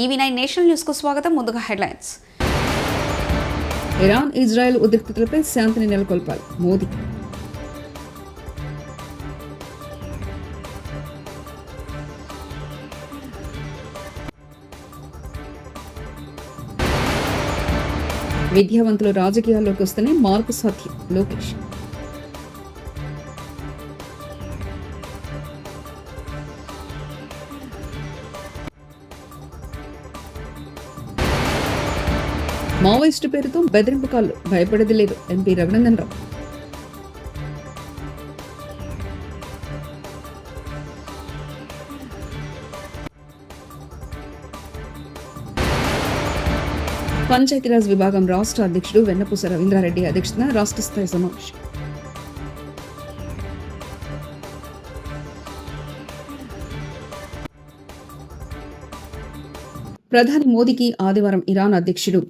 ఈవీ9 national news కు స్వాగతం. ముందుగా హెడ్లైన్స్. ఇరాన్ ఇజ్రాయెల్ ఉద్రిక్తతలపై శాంతిని నెలకొల్పాలి మోదీ. విద్యావంతులు రాజకీయాల్లోకి వస్తేనే మార్పు సాధ్యం లోకేష్. మావోయిస్టు పేరుతో బెదిరింపు కాళ్ళు, భయపడేది లేదు ఎంపీ రఘునందన్ రావు. పంచాయతీరాజ్ విభాగం రాష్ట్ర అధ్యక్షుడు వెన్నపూస రవీంద్రారెడ్డి అధ్యక్షతన రాష్ట్ర స్థాయి సమావేశం. ప్రధాని మోదీకి ఆదివారం ఇరాన్ అధ్యక్షుడు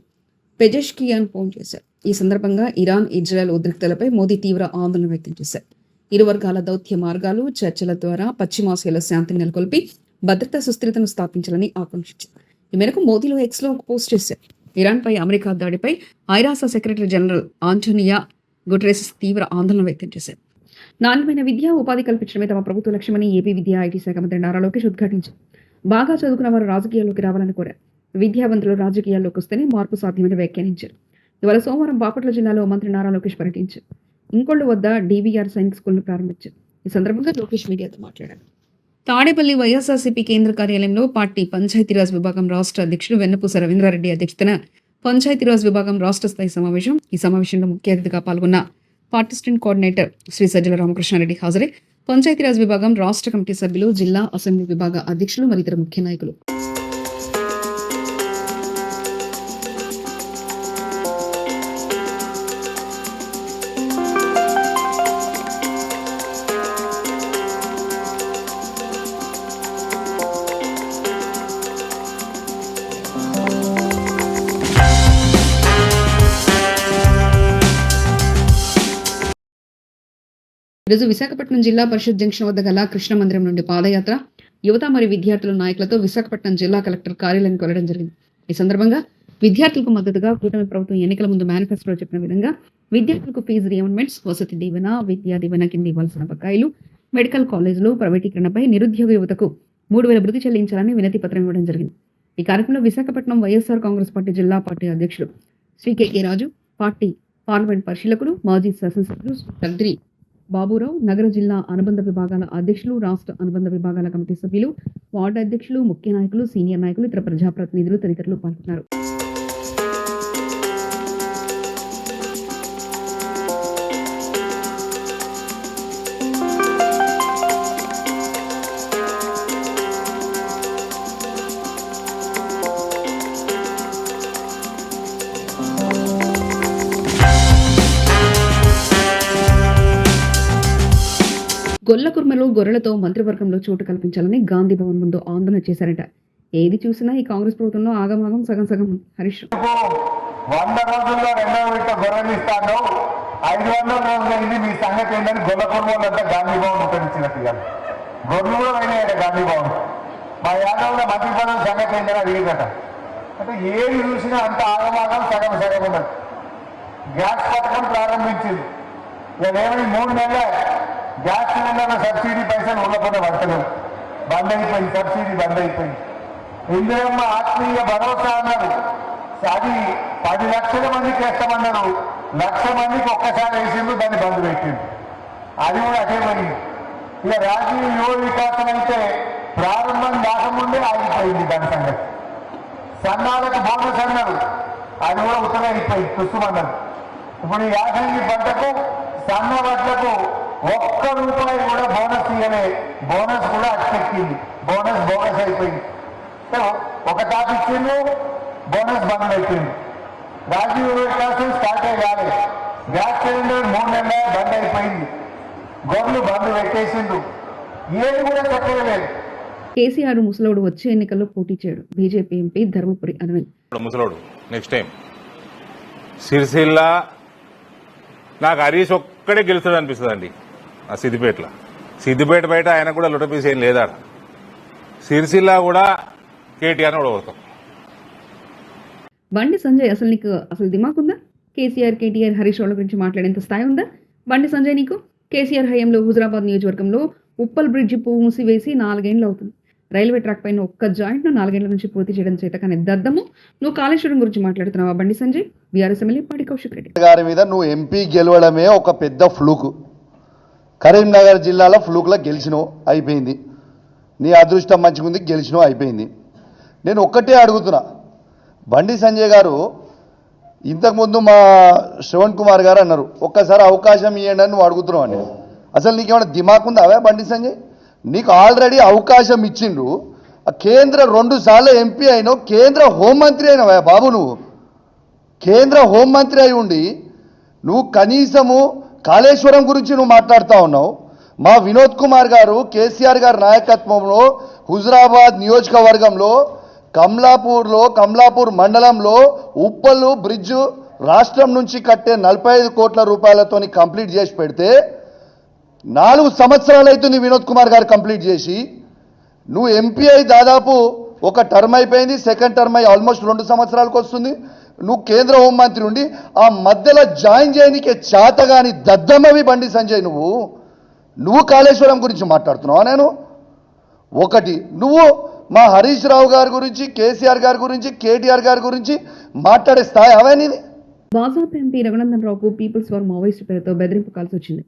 పెజెష్కియాన్ ఫోన్ చేశారు. ఈ సందర్భంగా ఇరాన్ ఇజ్రాయెల్ ఉద్రిక్తలపై మోదీ తీవ్ర ఆందోళన వ్యక్తం చేశారు. ఇరు వర్గాల దౌత్య మార్గాలు, చర్చల ద్వారా పశ్చిమాసియాలో శాంతిని నెలకొల్పి భద్రతా సుస్థిరతను స్థాపించాలని ఆకాంక్షించారు. ఈ మేరకు మోదీలో ఎక్స్లో ఒక పోస్ట్ చేశారు. ఇరాన్పై అమెరికా దాడిపై ఐరాస సెక్రటరీ జనరల్ ఆంటోనియా గుటెరెస్ తీవ్ర ఆందోళన వ్యక్తం చేశారు. నాణ్యమైన విద్య, ఉపాధి కల్పించడమే తమ ప్రభుత్వ లక్ష్యమని ఏపీ విద్యా ఐటీ శాఖ మంత్రి నారా లోకేష్ ఉద్ఘాటించారు. బాగా చదువుకున్న వారు రాజకీయాల్లోకి రావాలని కోరారు. విద్యావంతులు రాజకీయాల్లోకి వస్తేనే మార్పు సాధ్యమని వ్యాఖ్యానించారు. ఇవాళ సోమవారం బాపట్ల జిల్లాలో మంత్రి నారా లోకేష్ పర్యటించారు. ఇంకొల్లు వద్ద డీవీఆర్ సైనిక్ స్కూల్ను ప్రారంభించారు. ఈ సందర్భంగా లోకేష్ మీడియాతో మాట్లాడారు. తాడేపల్లి వైఎస్ఆర్సీపీ కేంద్ర కార్యాలయంలో పార్టీ పంచాయతీరాజ్ విభాగం రాష్ట్ర అధ్యక్షుడు వెన్నపూస రవీంద్రారెడ్డి అధ్యక్షతన పంచాయతీరాజ్ విభాగం రాష్ట్ర స్థాయి సమావేశం. ఈ సమావేశంలో ముఖ్య అతిథిగా పాల్గొన్న పార్టిస్టెంట్ కోఆర్డినేటర్ శ్రీ సజ్జల రామకృష్ణారెడ్డి హాజరై పంచాయతీరాజ్ విభాగం రాష్ట్ర కమిటీ సభ్యులు, జిల్లా అసెంబ్లీ విభాగ అధ్యక్షులు మరి ఇతర ముఖ్య నాయకులు. ఈరోజు విశాఖపట్నం జిల్లా పరిషత్ జంక్షన్ వద్ద గల కృష్ణ మందిరం నుండి పాదయాత్ర, యువత మరియు విద్యార్థుల నాయకులతో విశాఖపట్నం జిల్లా కలెక్టర్ కార్యాలయానికి వెళ్లడం జరిగింది. ఈ సందర్భంగా విద్యార్థులకు మద్దతుగా కూటమి ప్రభుత్వం ఎన్నికల ముందు మేనిఫెస్టోలో చెప్పిన విధంగా విద్యార్థులకు ఫీజు రియంబర్స్మెంట్స్, వసతి దీవెన, విద్యా దీవెన కింద ఇవ్వాల్సిన బకాయిలు, మెడికల్ కాలేజీలు ప్రైవేటీకరణపై నిరుద్యోగ యువతకు 3,000 భృతి చెల్లించాలని వినతి పత్రం ఇవ్వడం జరిగింది. ఈ కార్యక్రమంలో విశాఖపట్నం వైఎస్ఆర్ కాంగ్రెస్ పార్టీ జిల్లా పార్టీ అధ్యక్షుడు శ్రీ కె రాజు, పార్టీ పార్లమెంట్ పరిశీలకులు, మాజీ శాసనసభ్యులు చౌదరి బాబురావు, నగర జిల్లా అనుబంధ విభాగాల అధ్యక్షులు, రాష్ట్ర అనుబంధ విభాగాల కమిటీ సభ్యులు, వార్డు అధ్యక్షులు, ముఖ్య నాయకులు, సీనియర్ నాయకులు, ఇతర ప్రజాప్రతినిధులు తదితరులు పాల్గొన్నారు. గొల్లకుర్మలో గొర్రెలతో మంత్రివర్గంలో చోటు కల్పించాలని గాంధీ భవన్ ముందు ఆందోళన చేశారట. ఏది చూసినా ఈ కాంగ్రెస్ ప్రభుత్వంలో ఆగమాగం సగం సగం. హరీష్ 100 రోజుల్లో రెండో విడత గొర్రెలు ఇస్తాను, 500 రోజులైంది, మీ సంగతి ఏంటని గొల్లకుర్మలంతా గాంధీ భవన్ ఉపయోగించినట్టుగా గొర్రెలు కూడా అయినాయట గాంధీ భవన్. మా యాదవ్లో మంత్రి పదవి సంగతి ఏంటని అడిగిందట. అంటే ఏది చూసినా అంత ఆగమాగం సగం సగం ఉన్నది. గ్యాస్ పథకం ప్రారంభించింది. ఇదేమని 3 నెలలే గ్యాస్ సిలిండర్ల సబ్సిడీ పైసలు ఉండకుండా పడతలేవు, బంద్ అయిపోయింది, సబ్సిడీ బంద్ అయిపోయింది. ఇందిరమ్మ ఆత్మీయ భరోసా అన్నారు, అది 10 లక్షల మందికి వేస్తామన్నారు, 1,00,000 మందికి ఒక్కసారి వేసిండు, దాన్ని బంద్ పెట్టిండు, అది కూడా అదే పోయింది. ఇక రాజీవ్ యువ వికాసం అయితే ప్రారంభం కాకముందే ఆగిపోయింది దాని సంగతి. సన్నాలకు బోనస్ అన్నారు, అది కూడా ఉత్తరం అయిపోయింది, తుస్సుమన్నారు. ఇప్పుడు యాసంగి పంటకు, సన్న వడ్లకు ₹1 కూడా బోనస్ ఇవ్వలే, బోనస్ కూడా అట్టెక్కింది, బోనస్ బోనస్ అయిపోయింది. ఒక టాప్ ఇచ్చిండు, బోనస్ బంద్ అయిపోయింది. రాజీవ్ వికాసం స్టార్ట్ అయ్యాలి, గ్యాస్ సిలిండర్ 3 నెలల బంద్ అయిపోయింది, గొర్రెలు బంద్ పెట్టేసిండు, ఏది కూడా చెప్పలేదు. కేసీఆర్ ముసలోడు వచ్చే ఎన్నికల్లో పోటీ చేయడు. బీజేపీ ఎంపీ ధర్మపురి అరవింద్ ముసలోడు నెక్స్ట్ టైం సిరిసిల్ల నాకు హరీష్ ఒక్కడే గెలుస్తాడు అనిపిస్తుంది అండి. ఆ సిద్దిపేట బయట ఆయన కూడా లుటపీస్ ఏం లేదా. సిరిసిల్ల కూడా కేటీఆర్ ఓడగొడతాం. బండి సంజయ్ అసలు నీకు అసలు దిమాక్ ఉందా? కేసీఆర్, కేటీఆర్, హరీష్ రావుల గురించి మాట్లాడేంత స్థాయి ఉందా బండి సంజయ్ నీకు? కేసీఆర్ హయాంలో హుజరాబాద్ నియోజకవర్గంలో ఉప్పల్ బ్రిడ్జి మూసివేసి 4 ఏళ్ళు అవుతుంది. రైల్వే ట్రాక్ పైన ఒక్క జాయింట్ను 4 ఏళ్ల నుంచి పూర్తి చేయడం చేత కానీ దద్దము. నువ్వు కాళేశ్వరం గురించి మాట్లాడుతున్నావా బండి సంజయ్? బీఆర్ఎస్ ఎమ్మెల్యే పాడి కౌశిక్ రెడ్డి గారి మీద నువ్వు ఎంపీ గెలవడమే ఒక పెద్ద ఫ్లూకు. కరీంనగర్ జిల్లాలో ఫ్లూక్లో గెలిచినావు, అయిపోయింది. నీ అదృష్టం మంచిగుంది, గెలిచినావు, అయిపోయింది. నేను ఒక్కటే అడుగుతున్నా, బండి సంజయ్ గారు ఇంతకుముందు మా శ్రవణ్ కుమార్ గారు అన్నారు ఒక్కసారి అవకాశం ఇవ్వండి అని నువ్వు అడుగుతున్నావు అని. అసలు నీకేమైనా దిమాక్ ఉందా బండి సంజయ్? నీకు ఆల్రెడీ అవకాశం ఇచ్చిండు. కేంద్ర 2 సార్లు ఎంపీ అయినావు, కేంద్ర హోంమంత్రి అయినావా బాబు? నువ్వు కేంద్ర హోంమంత్రి అయి ఉండి నువ్వు కనీసము కాళేశ్వరం గురించి నువ్వు మాట్లాడుతూ ఉన్నావు. మా వినోద్ కుమార్ గారు కేసీఆర్ గారి నాయకత్వంలో హుజరాబాద్ నియోజకవర్గంలో కమలాపూర్ మండలంలో ఉప్పల్ బ్రిడ్జ్ రాష్ట్రం నుంచి కట్టే 45 కోట్ల రూపాయలతో కంప్లీట్ చేసి పెడితే 4 సంవత్సరాలు అవుతుంది వినోద్ కుమార్ గారు కంప్లీట్ చేసి. నువ్వు ఎంపీ అయి దాదాపు ఒక టర్మ్ అయిపోయింది, సెకండ్ టర్మ్ అయి ఆల్మోస్ట్ 2 సంవత్సరాలకు వస్తుంది. నువ్వు కేంద్ర హోంమంత్రి ఉండి ఆ మధ్యలో జాయిన్ చేయనికే చేతగాని దద్దమ్మవి బండి సంజయ్. నువ్వు కాళేశ్వరం గురించి మాట్లాడుతున్నావా? నేను ఒకటి, నువ్వు మా హరీష్ రావు గారి గురించి, కేసీఆర్ గారి గురించి, కేటీఆర్ గారి గురించి మాట్లాడే స్థాయి అవన్నీ. భాజపా ఎంపీ రఘునందన్ రావుకు పీపుల్స్ వార్ మావోయిస్టు పేరుతో బెదిరింపు కాల్సి వచ్చింది.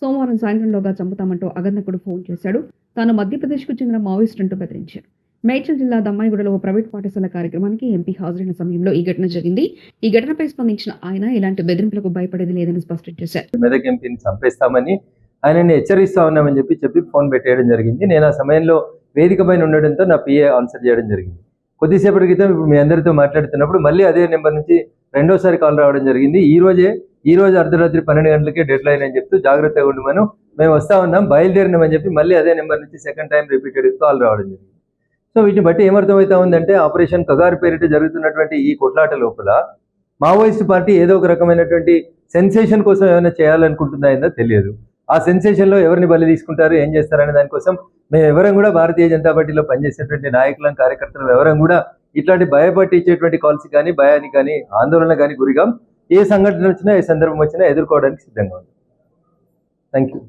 సోమవారం సాయంత్రంలోగా చంపుతామంటూ అగంతకుడు ఫోన్ చేశాడు. తాను మధ్యప్రదేశ్కు చెందిన మావోయిస్ట్ అంటూ బెదిరించారు. మేడ్చల్ జిల్లా దమ్మాయిగూడలో ఓ ప్రైవేట్ పాఠశాల కార్యక్రమానికి ఎంపీ హాజరైన సమయంలో ఈ ఘటన జరిగింది. ఈ ఘటనపై స్పందించిన ఆయన ఇలాంటి బెదిరింపులకు భయపడేది లేదని స్పష్టం చేశారు. మెదక్ ఎంపీని చంపేస్తామని ఆయనని హెచ్చరిస్తా ఉన్నామని చెప్పి ఫోన్ పెట్టేయడం జరిగింది. నేను ఆ సమయంలో వేదిక పైన ఉండడంతో నా పిఏ ఆన్సర్ చేయడం జరిగింది. కొద్దిసేపటి క్రితం ఇప్పుడు మీ అందరితో మాట్లాడుతున్నప్పుడు మళ్ళీ అదే నెంబర్ నుంచి రెండోసారి కాల్ రావడం జరిగింది. ఈ రోజు అర్ధరాత్రి 12 గంటలకే డెడ్ లైన్ అని చెప్తూ జాగ్రత్తగా ఉండమను, మేము వస్తా ఉన్నాం, బయలుదేరినామని చెప్పి మళ్ళీ అదే నెంబర్ నుంచి సెకండ్ టైం రిపీటెడ్ కాల్ రావడం జరిగింది. సో వీటిని బట్టి ఏమర్థమవుతా ఉందంటే ఆపరేషన్ కగారు పేరిట జరుగుతున్నటువంటి ఈ కొట్లాట లోపల మావోయిస్ట్ పార్టీ ఏదో ఒక రకమైనటువంటి సెన్సేషన్ కోసం ఏమైనా చేయాలనుకుంటుందా తెలియదు. ఆ సెన్సేషన్లో ఎవరిని బలి తీసుకుంటారు, ఏం చేస్తారనే దానికోసం మేము ఎవరం కూడా భారతీయ జనతా పార్టీలో పనిచేసేటువంటి నాయకులం, కార్యకర్తలు ఎవరం కూడా ఇట్లాంటి భయపట్టించేటువంటి కాల్స్ కానీ, భయానికి కానీ, ఆందోళన కానీ గురిగా ఏ సంఘటన వచ్చినా, ఏ సందర్భం వచ్చినా ఎదుర్కోవడానికి సిద్ధంగా ఉంది. Thank you.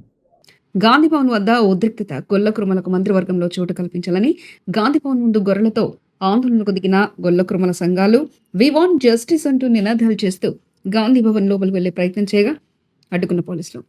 గాంధీభవన్ వద్ద ఉద్రిక్తత, గొల్ల కురుమలకు మంత్రివర్గంలో చోటు కల్పించాలని గాంధీభవన్ ముందు గొర్రెలతో ఆందోళనకు దిగిన గొల్ల కురుమల సంఘాలు వి వాంట్ జస్టిస్ అంటూ నినాదాలు చేస్తూ గాంధీభవన్ లోపలికి వెళ్లే ప్రయత్నం చేయగా అడ్డుకున్న పోలీసులు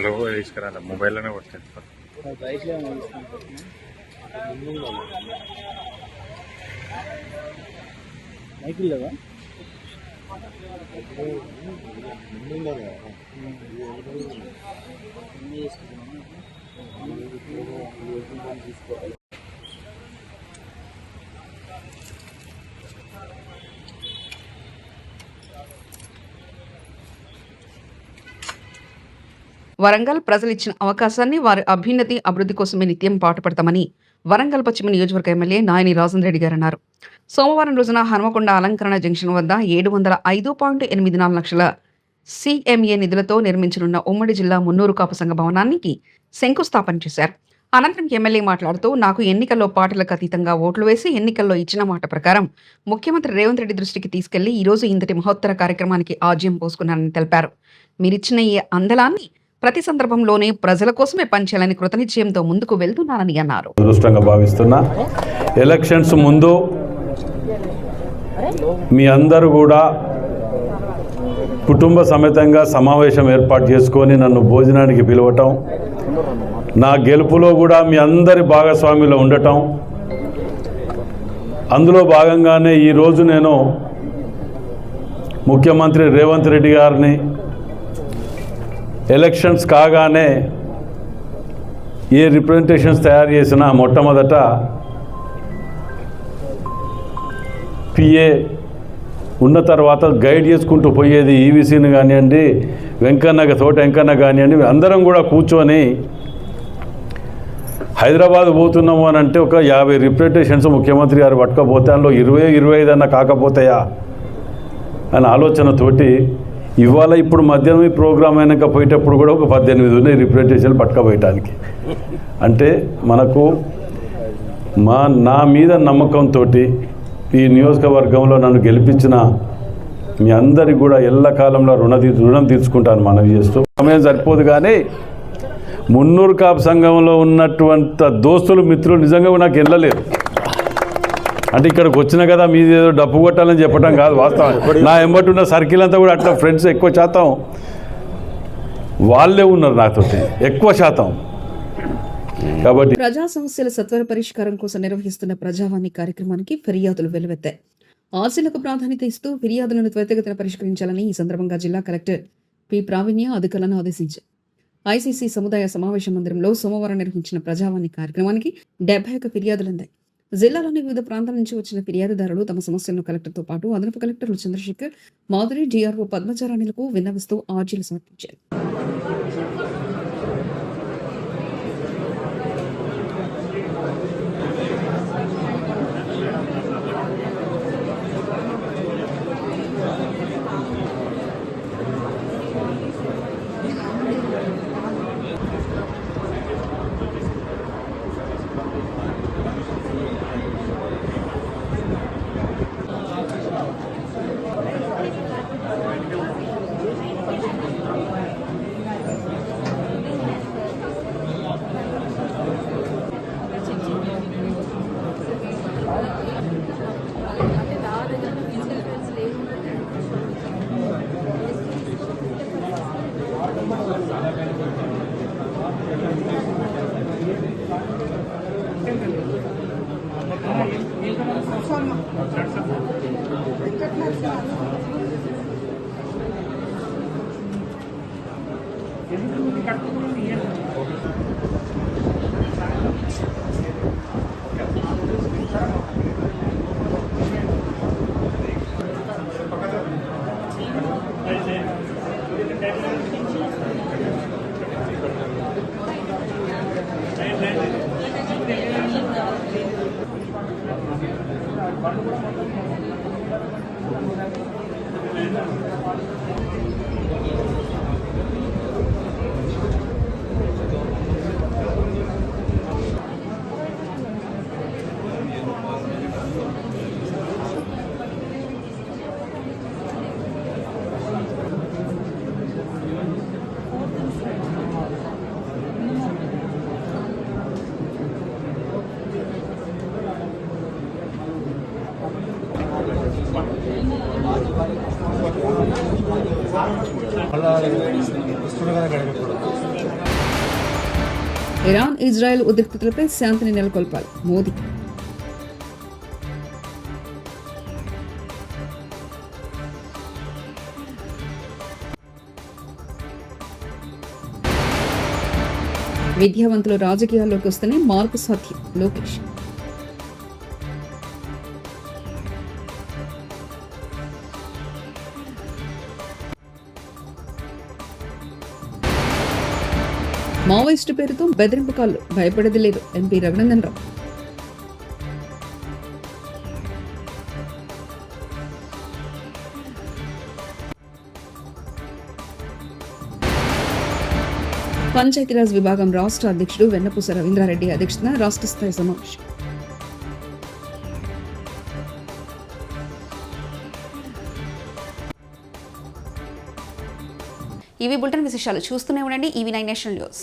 లోగో తీసుకురా, మొబైల్లోనే వస్తుంది. వరంగల్ ప్రజలు ఇచ్చిన అవకాశాన్ని వారి అభ్యున్నతి అభివృద్ధి కోసమే నిత్యం పాటుపడతామని వరంగల్ పశ్చిమ నియోజకవర్గ ఎమ్మెల్యే నాయని రాజేంద్ర రెడ్డి గారు అన్నారు. సోమవారం రోజున హనుమకొండ అలంకరణ జంక్షన్ వద్ద 705.84 లక్షల CMA నిధులతో నిర్మించనున్న ఉమ్మడి జిల్లా మున్నూరు కాపు సంఘ భవనానికి శంకుస్థాపన చేశారు. అనంతరం ఎమ్మెల్యే మాట్లాడుతూ, నాకు ఎన్నికల్లో పార్టీలకు అతీతంగా ఓట్లు వేసి ఎన్నికల్లో ఇచ్చిన మాట ప్రకారం ముఖ్యమంత్రి రేవంత్ రెడ్డి దృష్టికి తీసుకెళ్లి ఈరోజు ఇంతటి మహోత్తర కార్యక్రమానికి ఆజ్యం పోసుకున్నానని తెలిపారు. మీరిచ్చిన ఈ అందలాన్ని ప్రతి సందర్భంలోనే ప్రజల కోసమే పనిచేయాలని కృతనిశ్చయంతో ముందుకు వెళ్తున్నానని అన్నారు. అదృష్టంగా భావిస్తున్నా. ఎలక్షన్స్ ముందు మీ అందరూ కూడా కుటుంబ సమేతంగా సమావేశం ఏర్పాటు చేసుకొని నన్ను భోజనానికి పిలవటం, నా గెలుపులో కూడా మీ అందరి భాగస్వామ్యంలో ఉండటం, అందులో భాగంగానే ఈరోజు నేను ముఖ్యమంత్రి రేవంత్ రెడ్డి గారిని ఎలక్షన్స్ కాగానే ఏ రిప్రజెంటేషన్స్ తయారు చేసినా మొట్టమొదట పిఏ ఉన్న తర్వాత గైడ్ చేసుకుంటూ పోయేది ఈవీసీని కానివ్వండి, తోట వెంకన్న కానివ్వండి, అందరం కూడా కూర్చొని హైదరాబాద్ పోతున్నాము అని అంటే ఒక 50 రిప్రజెంటేషన్స్ ముఖ్యమంత్రి గారు పట్టుకపోతే అందులో 20-25 అన్న కాకపోతాయా అని ఆలోచనతోటి ఇవాళ ఇప్పుడు మధ్యాహ్నం ఈ ప్రోగ్రామ్ అయినాక పోయేటప్పుడు కూడా ఒక 18 ఉన్నాయి రిప్రజెంటేషన్లు పట్టుకపోయటానికి. అంటే మనకు నా మీద నమ్మకంతో ఈ నియోజకవర్గంలో నన్ను గెలిపించిన మీ అందరికి కూడా ఎల్లకాలంలో రుణం తీర్చుకుంటాను మనవి చేస్తూ. సమయం సరిపోదు కానీ మున్నూరు కాపు సంఘంలో ఉన్నటువంటి దోస్తులు మిత్రులు నిజంగా నాకు వెళ్ళలేరు. అంటే ఇక్కడికి వచ్చిన కదా మీది ఏదో డప్పు కొట్టాలని చెప్పడం కాదు, వాస్తవం. నా ఎంబటి ఉన్న సర్కిల్ అంతా కూడా అట్లా ఫ్రెండ్స్ ఎక్కువ శాతం వాళ్ళే ఉన్నారు నాతోటి ఎక్కువ శాతం. కాబట్టి ప్రజా సమస్యల సత్వర పరిష్కారం కోసం నిర్వహిస్తున్న ప్రజావాణి కార్యక్రమానికి ఫిర్యాదులు వెలువెత్తాయి. ఆర్సీలకు ప్రాధాన్యత ఇస్తూ ఫిర్యాదులను త్వరితగతిన పరిష్కరించాలని ఈ సందర్భంగా జిల్లా కలెక్టర్ పి ప్రావీణ్య అధికారులను ఆదేశించారు. ఐసీసీ సముదాయ సమావేశ మందిరంలో సోమవారం నిర్వహించిన ప్రజావాణి కార్యక్రమానికి 71 ఫిర్యాదులు అందాయి. జిల్లాలోని వివిధ ప్రాంతాల నుంచి వచ్చిన ఫిర్యాదుదారులు తమ సమస్యలను కలెక్టర్తో పాటు అదనపు కలెక్టర్లు చంద్రశేఖర్, మాధురి, డిఆర్ఓ పద్మచారాణిలకు విన్నవిస్తూ ఆర్జీలు సమర్పించారు. ఇరాన్ ఇజ్రాయెల్ ఉద్రిక్తతలపై శాంతిని నెలకొల్పాలి మోదీ. విద్యావంతులు రాజకీయాల్లోకి వస్తేనే మార్పు సాధ్యం లోకేష్. మావోయిస్టు పేరుతో బెదిరింపు కాళ్ళు, భయపడేది లేదు ఎంపీ రఘునందన్ రావు. పంచాయతీరాజ్ విభాగం రాష్ట్ర అధ్యక్షుడు వెన్నపూస రవీంద్రారెడ్డి అధ్యక్షతన రాష్ట్ర స్థాయి సమావేశం. ఇవి బులెటిన్ విశేషాలు. చూస్తూనే ఉండండి EV9 నేషనల్ న్యూస్.